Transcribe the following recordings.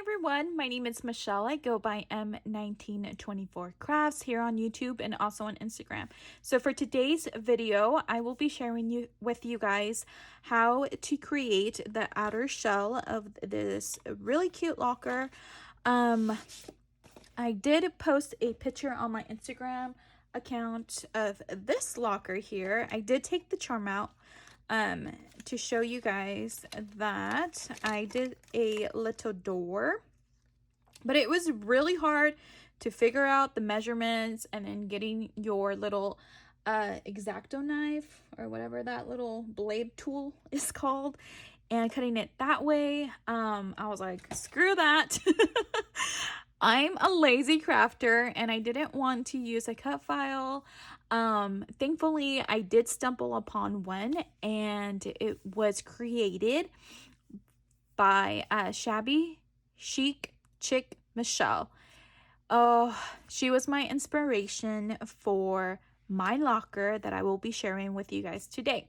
everyone, my name is Michelle. I go by M1924 Crafts here on YouTube and also on Instagram. So for today's video, I will be sharing with you guys how to create the outer shell of this really cute locker. I did post a picture on my Instagram account of this locker here. I did take the charm out to show you guys that I did a little door, but it was really hard to figure out the measurements and then getting your little X-Acto knife or whatever that little blade tool is called and cutting it that way. I was like, screw that. I'm a lazy crafter and I didn't want to use a cut file. Thankfully, I did stumble upon one and it was created by Shabby Chic Chick Michelle. Oh, she was my inspiration for my locker that I will be sharing with you guys today.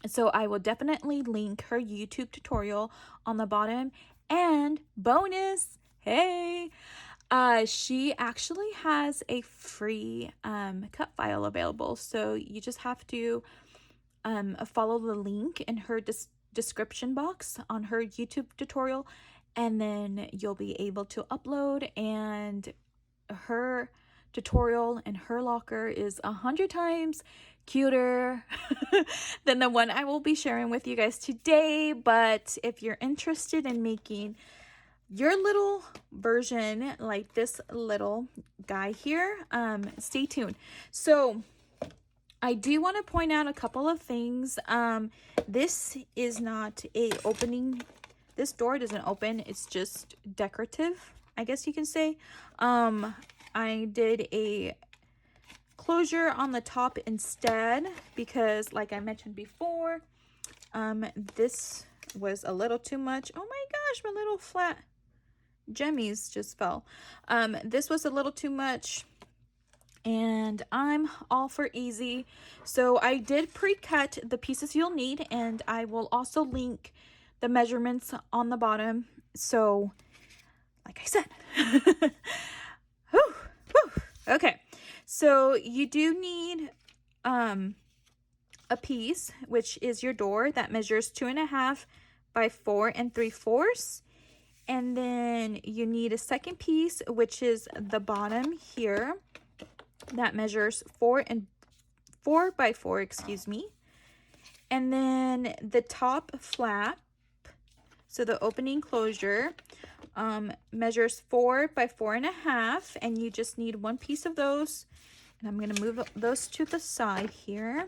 So I will definitely link her YouTube tutorial on the bottom, and bonus, hey, she actually has a free cut file available. So you just have to follow the link in her description box on her YouTube tutorial, and then you'll be able to upload. And her tutorial and her locker is 100 times cuter than the one I will be sharing with you guys today. But if you're interested in making your little version like this little guy here, stay tuned. So I do want to point out a couple of things. This is not a opening. This door doesn't open. It's just decorative, I guess you can say. I did a closure on the top instead because, like I mentioned before, this was a little too much. Oh my gosh, my little flat jemmies just fell. This was a little too much, and I'm all for easy. So I did pre-cut the pieces you'll need, and I will also link the measurements on the bottom. So, like I said, whew, whew. Okay. So you do need a piece, which is your door, that measures 2.5 by 4 3/4. And then you need a second piece, which is the bottom here, that measures 4 by 4, excuse me. And then the top flap, so the opening closure, measures 4 by 4.5, and you just need one piece of those. And I'm going to move those to the side here.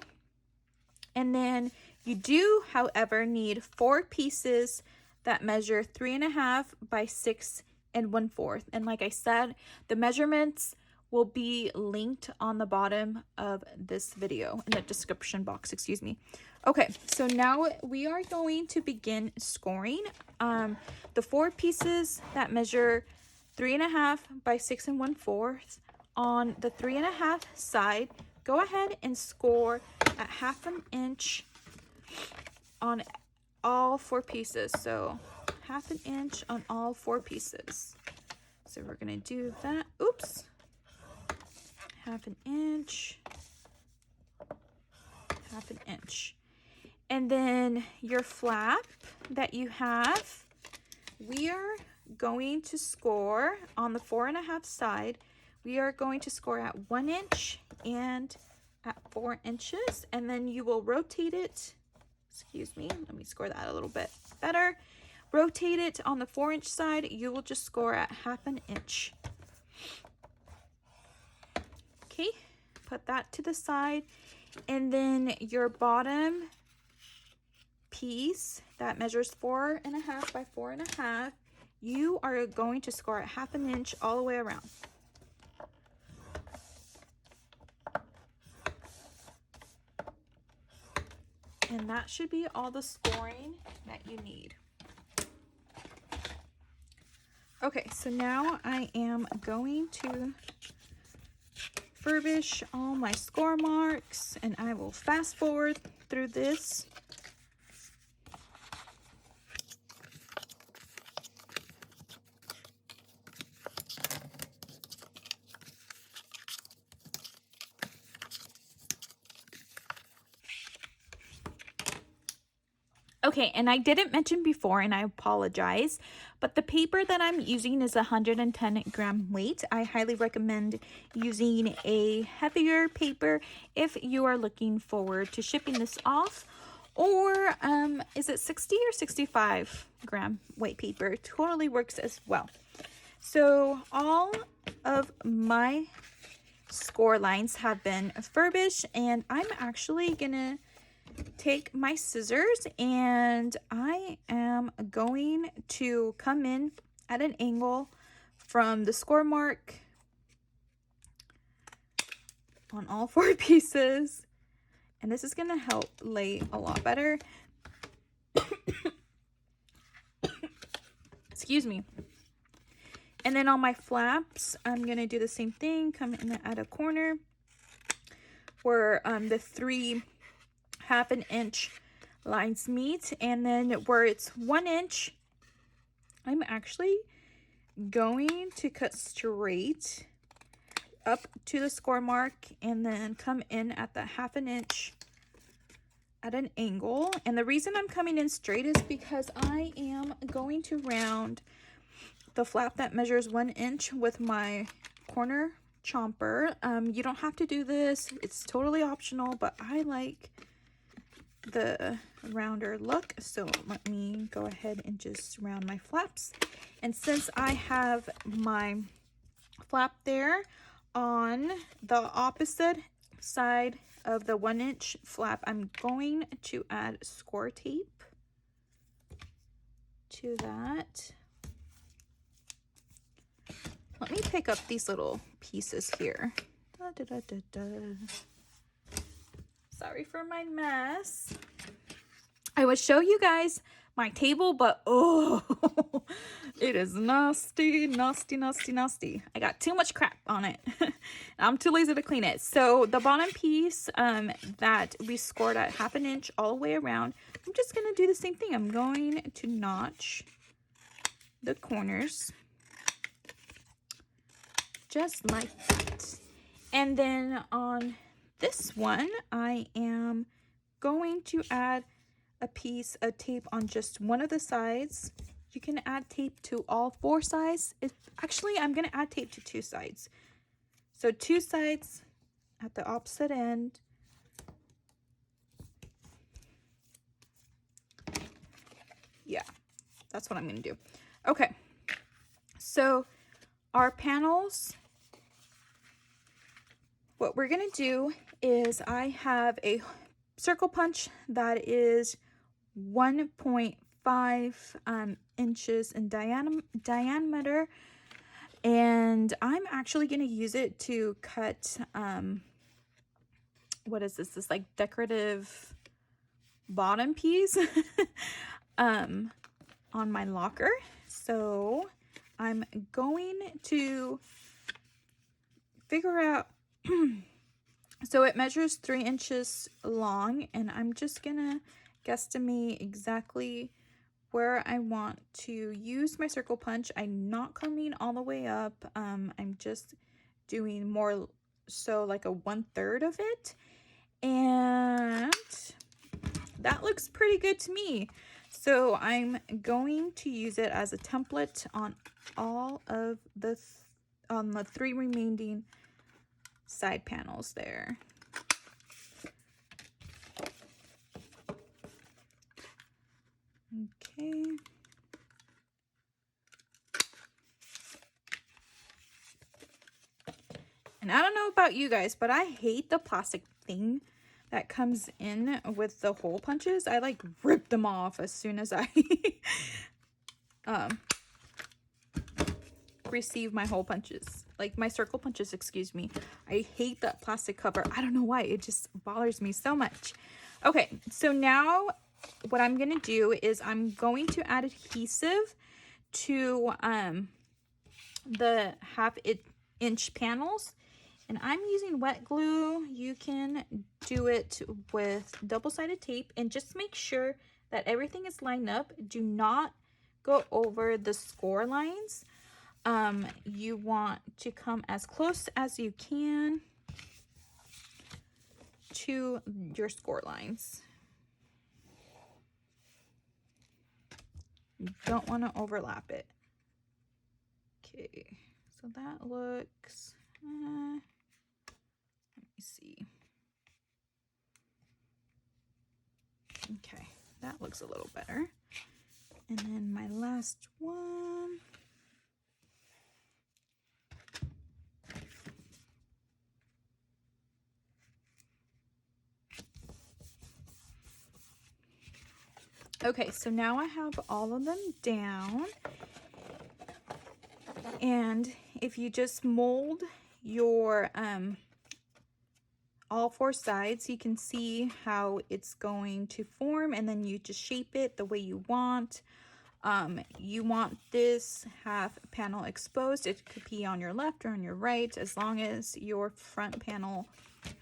And then you do, however, need 4 pieces that measure 3.5 by 6 1/4. And like I said, the measurements will be linked on the bottom of this video, in the description box, excuse me. Okay, so now we are going to begin scoring. The 4 pieces that measure 3.5 by 6 1/4 on the 3.5 side, go ahead and score at 1/2 inch on all 4 pieces. So 1/2 inch on all 4 pieces. So we're gonna do that. Oops. 1/2 inch, 1/2 inch. And then your flap that you have, we are going to score on the 4.5 side. We are going to score at 1 inch and at 4 inches. And then you will rotate it. Excuse me. Let me score that a little bit better. Rotate it on the 4-inch side. You will just score at 1/2 inch. Okay, put that to the side. And then your bottom piece that measures 4.5 by 4.5, you are going to score at 1/2 inch all the way around. And that should be all the scoring that you need. Okay, so now I am going to furbish all my score marks, and I will fast forward through this. Okay, and I didn't mention before, and I apologize, but the paper that I'm using is 110 gram weight. I highly recommend using a heavier paper if you are looking forward to shipping this off. Or is it 60 or 65 gram weight paper? It totally works as well. So all of my score lines have been furbished, and I'm actually gonna take my scissors and I am going to come in at an angle from the score mark on all 4 pieces, and this is going to help lay a lot better. Excuse me. And then on my flaps, I'm going to do the same thing, come in at a corner where the 3 1/2 inch lines meet, and then where it's 1 inch, I'm actually going to cut straight up to the score mark and then come in at the 1/2 inch at an angle. And the reason I'm coming in straight is because I am going to round the flap that measures 1 inch with my corner chomper. You don't have to do this, it's totally optional, but I like the rounder look, so let me go ahead and just round my flaps. And since I have my flap there on the opposite side of the 1 inch flap, I'm going to add score tape to that. Let me pick up these little pieces here. Da, da, da, da, da. Sorry for my mess. I would show you guys my table, but oh, it is nasty, nasty, nasty, nasty. I got too much crap on it. I'm too lazy to clean it. So the bottom piece that we scored at 1/2 inch all the way around, I'm just going to do the same thing. I'm going to notch the corners just like that. And then on this one, I am going to add a piece of tape on just one of the sides. You can add tape to all 4 sides. Actually, I'm going to add tape to 2 sides. So 2 sides at the opposite end. Yeah, that's what I'm going to do. Okay, so our panels, what we're going to do is I have a circle punch that is 1.5 inches in diameter, and I'm actually going to use it to cut what is this like decorative bottom piece on my locker. So I'm going to figure out so it measures 3 inches long, and I'm just gonna guesstimate exactly where I want to use my circle punch. I'm not coming all the way up. I'm just doing more so like a 1/3 of it, and that looks pretty good to me. So I'm going to use it as a template on all of the on the 3 remaining side panels there. Okay. And I don't know about you guys, but I hate the plastic thing that comes in with the hole punches. I like rip them off as soon as I receive my hole punches, like my circle punches, excuse me. I hate that plastic cover. I don't know why, it just bothers me so much. Okay, so now what I'm gonna do is I'm going to add adhesive to the 1/2 inch panels, and I'm using wet glue. You can do it with double-sided tape, and just make sure that everything is lined up. Do not go over the score lines. You want to come as close as you can to your score lines. You don't want to overlap it. Okay, so that looks, let me see. Okay, that looks a little better. And then my last one. Okay, so now I have all of them down. And if you just mold your all four sides, you can see how it's going to form, and then you just shape it the way you want. You want this half panel exposed. It could be on your left or on your right, as long as your front panel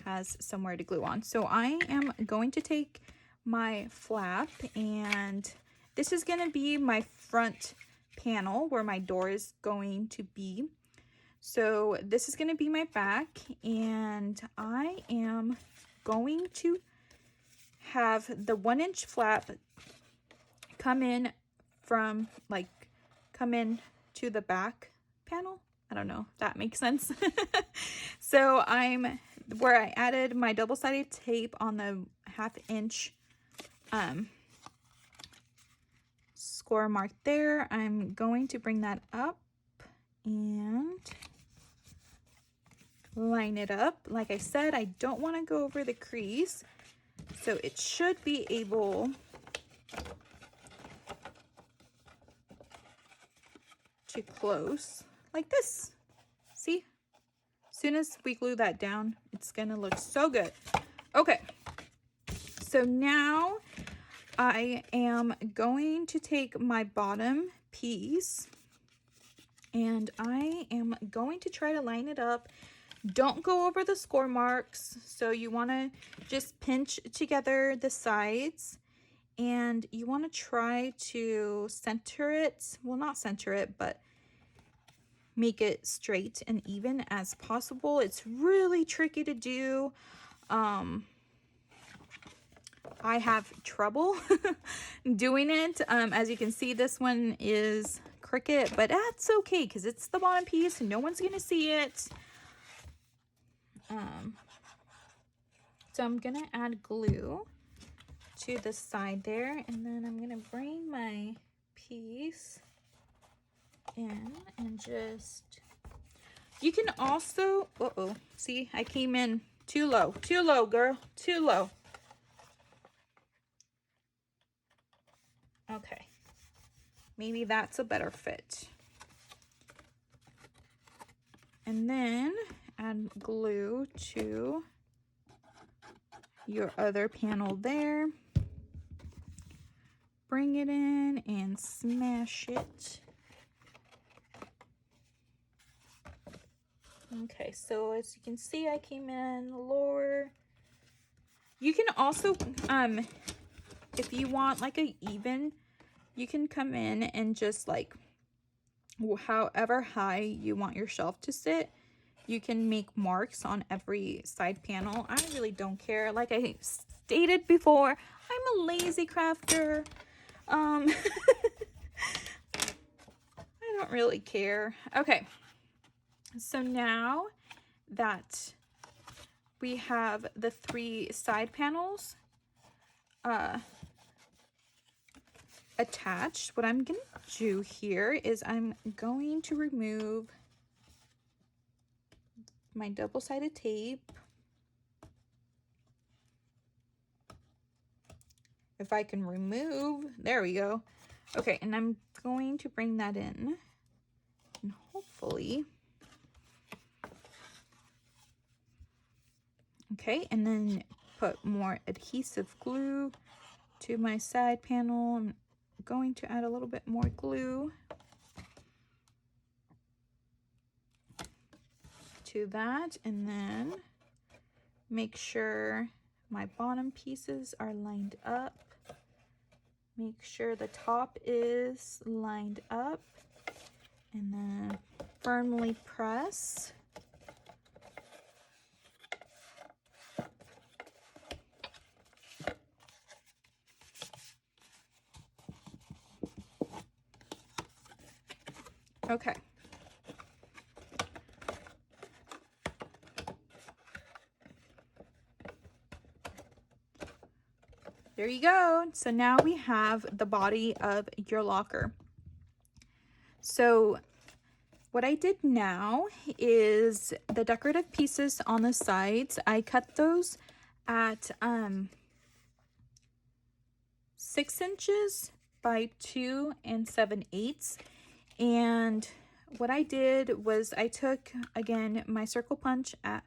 has somewhere to glue on. So I am going to take my flap, and this is going to be my front panel where my door is going to be. So this is going to be my back, and I am going to have the 1-inch flap come in from, like, come in to the back panel. I don't know if that makes sense. So I'm where I added my double-sided tape on the 1/2 inch score mark there. I'm going to bring that up and line it up. Like I said, I don't want to go over the crease, so it should be able to close like this. See? As soon as we glue that down, it's gonna look so good. Okay, so now I am going to take my bottom piece, and I am going to try to line it up. Don't go over the score marks. So you want to just pinch together the sides, and you want to try to center it. Well, not center it, but make it straight and even as possible. It's really tricky to do. I have trouble doing it. As you can see, this one is crooked, but that's okay because it's the bottom piece and no one's gonna see it. So I'm gonna add glue to the side there, and then I'm gonna bring my piece in and just, you can also, see, I came in too low, girl, too low. Okay, maybe that's a better fit. And then add glue to your other panel there. Bring it in and smash it. Okay, so as you can see, I came in lower. You can also, if you want like a even, you can come in and just like, however high you want your shelf to sit, you can make marks on every side panel. I really don't care. Like I stated before, I'm a lazy crafter. I don't really care. Okay, so now that we have the 3 side panels attached, what I'm gonna do here is I'm going to remove my double-sided tape. If I can remove, there we go. Okay, and I'm going to bring that in, and hopefully, okay, and then put more adhesive glue to my side panel. I'm going to add a little bit more glue to that, and then make sure my bottom pieces are lined up. Make sure the top is lined up, and then firmly press. Okay. There you go. So now we have the body of your locker. So what I did now is the decorative pieces on the sides, I cut those at 6 inches by 2 7/8. And what I did was I took, again, my circle punch at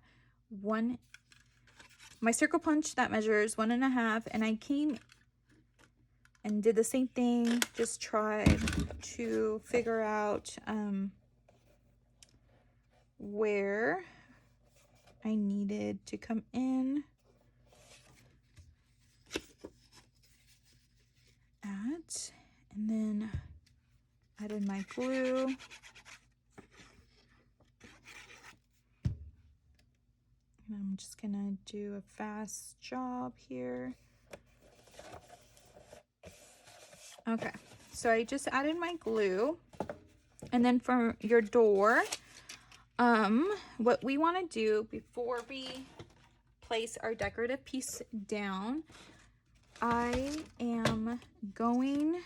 my circle punch that measures 1.5, and I came and did the same thing, just tried to figure out where I needed to come in at, and then added my glue. And I'm just gonna do a fast job here. Okay, so I just added my glue. And then for your door, what we want to do before we place our decorative piece down, I am going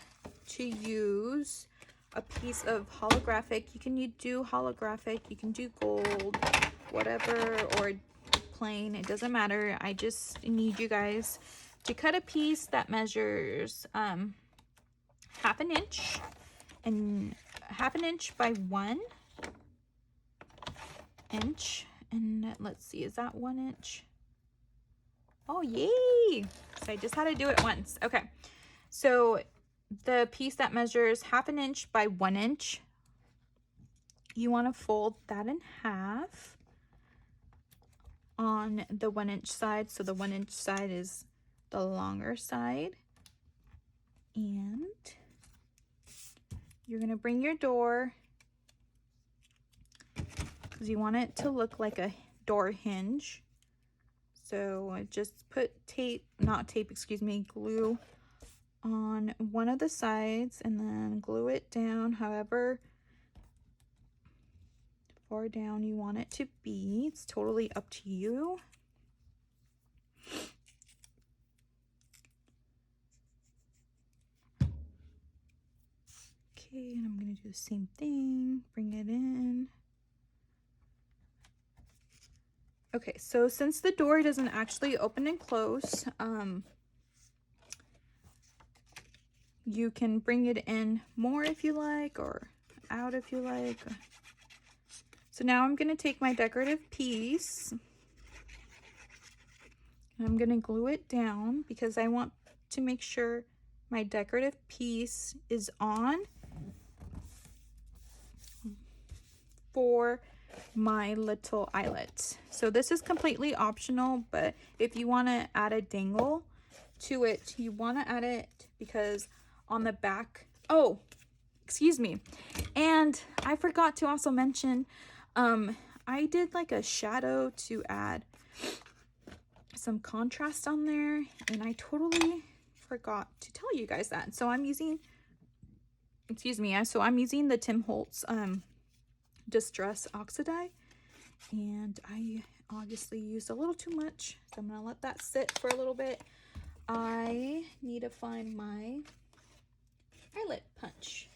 to use a piece of holographic. You can do holographic, you can do gold, whatever, or plain, it doesn't matter. I just need you guys to cut a piece that measures 1/2 inch and 1/2 inch by 1 inch. And let's see, is that 1 inch? Oh, yay! So I just had to do it once. Okay, so the piece that measures 1/2 inch by 1 inch, you want to fold that in half on the 1 inch side. So the 1 inch side is the longer side. And you're going to bring your door, because you want it to look like a door hinge. So just put glue on one of the sides and then glue it down however far down you want it to be. It's totally up to you. Okay, and I'm going to do the same thing, bring it in. Okay, so since the door doesn't actually open and close, you can bring it in more if you like, or out if you like. So now I'm going to take my decorative piece, and I'm going to glue it down because I want to make sure my decorative piece is on for my little eyelet. So this is completely optional, but if you want to add a dangle to it, you want to add it because on the back, oh, excuse me, and I forgot to also mention, I did like a shadow to add some contrast on there, and I totally forgot to tell you guys that. So I'm using, I'm using the Tim Holtz Distress Oxidized, and I obviously used a little too much, so I'm gonna let that sit for a little bit. I need to find my eyelet punch,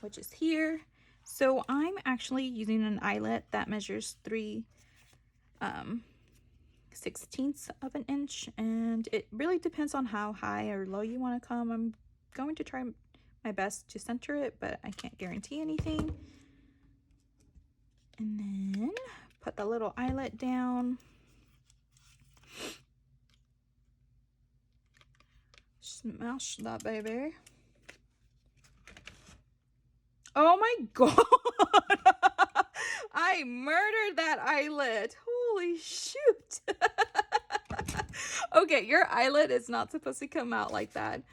which is here. So I'm actually using an eyelet that measures 3/16 of an inch, and it really depends on how high or low you want to come. I'm going to try my best to center it, but I can't guarantee anything. And then put the little eyelet down. Smash that baby. Oh my god! I murdered that eyelet. Holy shoot. Okay, your eyelet is not supposed to come out like that.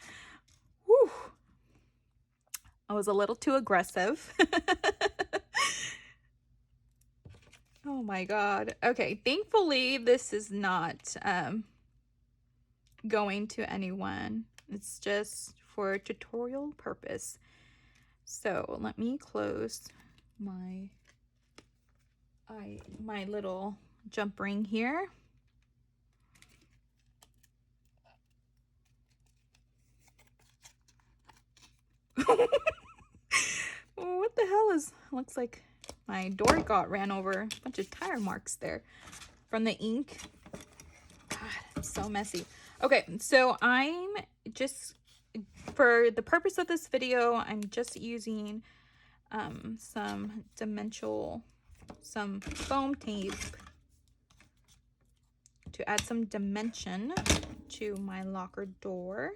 Whew. I was a little too aggressive. Oh my god. Okay, thankfully this is not going to anyone. It's just for a tutorial purpose. So let me close my little jump ring here. What the hell is, looks like my door got ran over. A bunch of tire marks there from the ink. God, it's so messy. Okay, so I'm just, for the purpose of this video, I'm just using some foam tape to add some dimension to my locker door.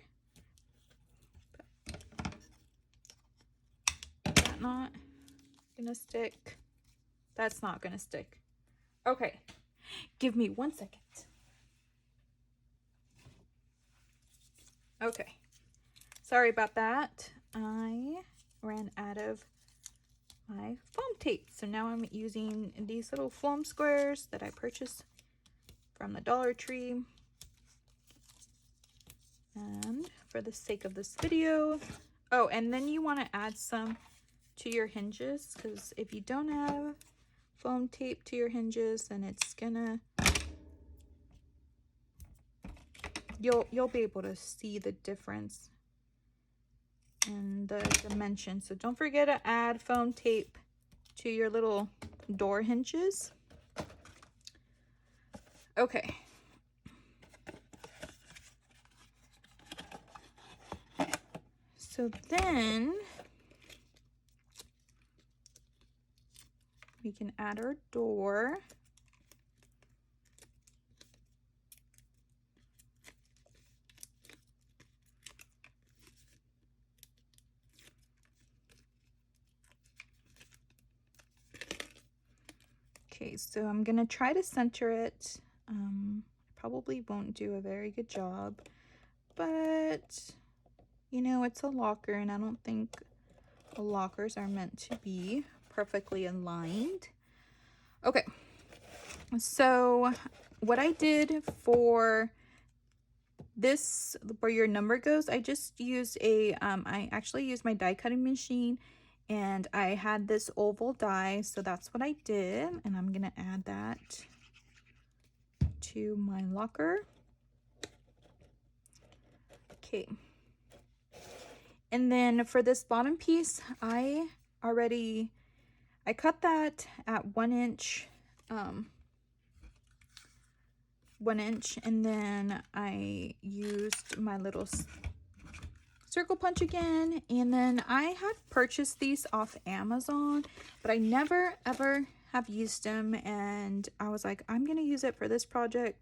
That not gonna stick. That's not gonna stick. Okay, give me 1 second. Okay, sorry about that. I ran out of my foam tape, so now I'm using these little foam squares that I purchased from the Dollar Tree. And for the sake of this video, oh, and then you want to add some to your hinges, because if you don't have foam tape to your hinges, then it's gonna, you'll be able to see the difference in the dimension. So don't forget to add foam tape to your little door hinges. Okay. So then we can add our door. Okay, so I'm gonna try to center it. Probably won't do a very good job, but you know, it's a locker and I don't think lockers are meant to be perfectly aligned. Okay, so what I did for this, where your number goes, I just used I actually used my die cutting machine, and I had this oval die, so that's what I did, and I'm gonna add that to my locker. Okay, and then for this bottom piece, I cut that at 1 inch, 1 inch, and then I used my little circle punch again, and then I had purchased these off Amazon, but I never ever have used them, and I was like, I'm gonna use it for this project,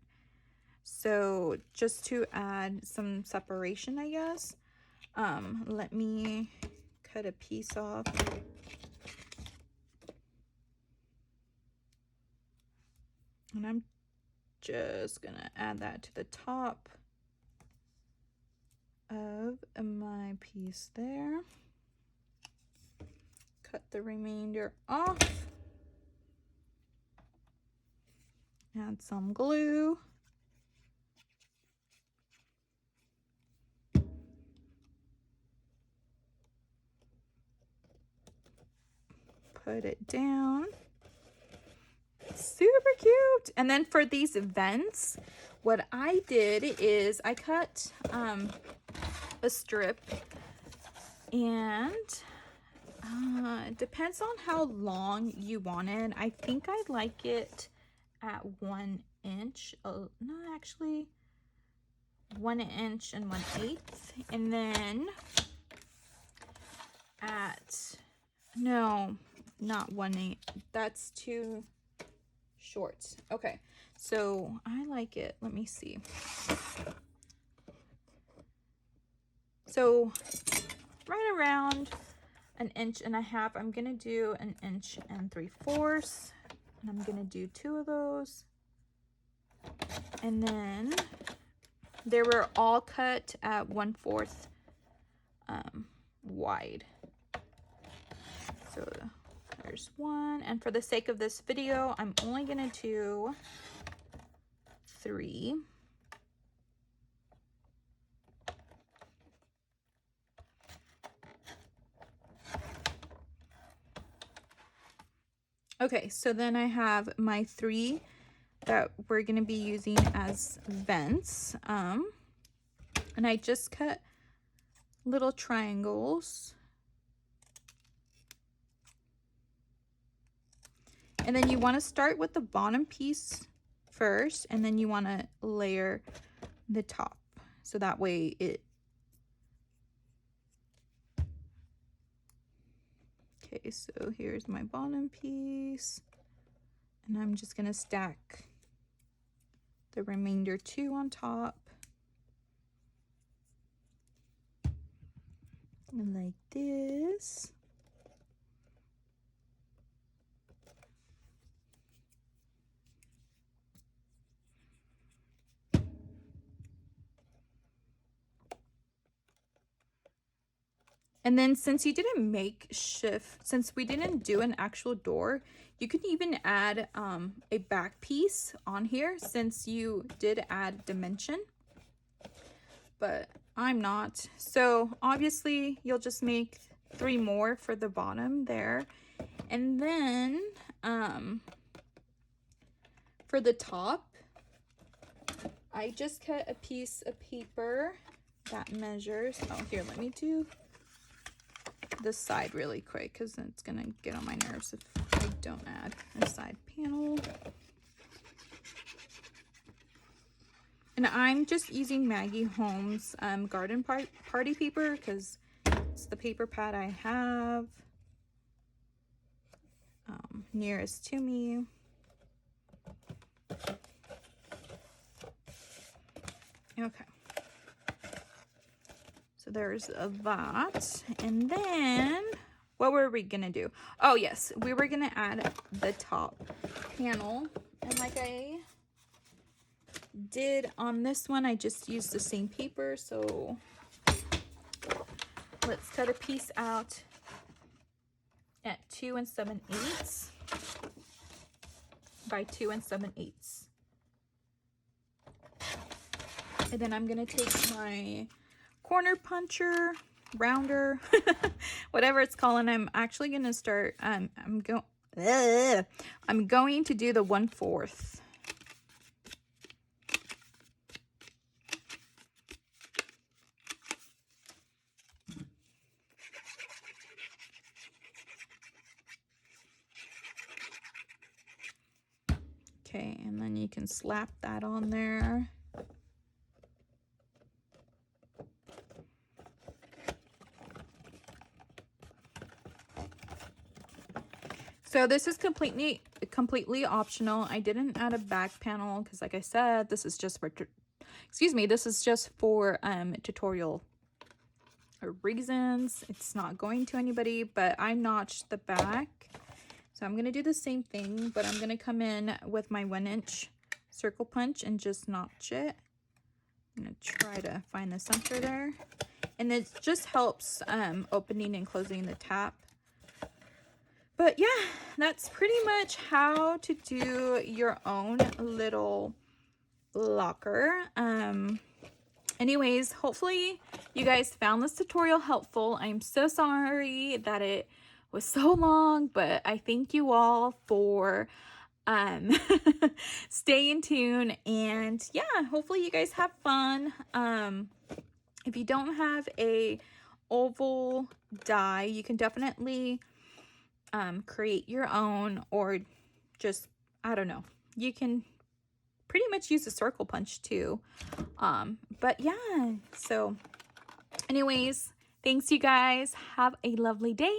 so just to add some separation, I guess. Let me cut a piece off. And I'm just gonna add that to the top of my piece there. Cut the remainder off. Add some glue. Put it down. Super cute. And then for these vents, what I did is I cut a strip, and it depends on how long you want it. I think I like it at 1 inch. Oh, no, actually 1 inch and 1/8, and then at, no, not 1/8. That's too short. Okay, so I like it. Let me see. So right around 1.5 inches. I'm gonna do 1 3/4 inches, and I'm gonna do 2 of those. And then they were all cut at 1/4 wide. So there's one, and for the sake of this video, I'm only gonna do 3. Okay, so then I have my 3 that we're going to be using as vents. And I just cut little triangles. And then you want to start with the bottom piece first, and then you want to layer the top. So that way okay, so here's my bottom piece. And I'm just going to stack the remainder 2 on top. And like this. And then since you didn't since we didn't do an actual door, you can even add a back piece on here since you did add dimension. But I'm not. So obviously you'll just make 3 more for the bottom there. And then for the top, I just cut a piece of paper that measures. Oh, here, let me do this side really quick because it's gonna get on my nerves if I don't add a side panel. And I'm just using Maggie Holmes garden party paper because it's the paper pad I have nearest to me. Okay. So there's that. And then what were we gonna do? Oh yes, we were gonna add the top panel. And like I did on this one, I just used the same paper. So let's cut a piece out at 2 7/8 by 2 7/8. And then I'm gonna take my corner puncher, rounder, whatever it's called, and I'm actually gonna start. I'm going to do the 1/4. Okay, and then you can slap that on there. So this is completely optional. I didn't add a back panel because, like I said, this is just for tutorial reasons. It's not going to anybody, but I notched the back. So I'm going to do the same thing, but I'm going to come in with my 1-inch circle punch and just notch it. I'm going to try to find the center there. And it just helps opening and closing the tap. But yeah, that's pretty much how to do your own little locker. Anyways, hopefully you guys found this tutorial helpful. I'm so sorry that it was so long, but I thank you all for staying tuned. And yeah, hopefully you guys have fun. If you don't have a oval die, you can definitely create your own, or just, I don't know, you can pretty much use a circle punch too. But yeah, so anyways, thanks you guys. Have a lovely day.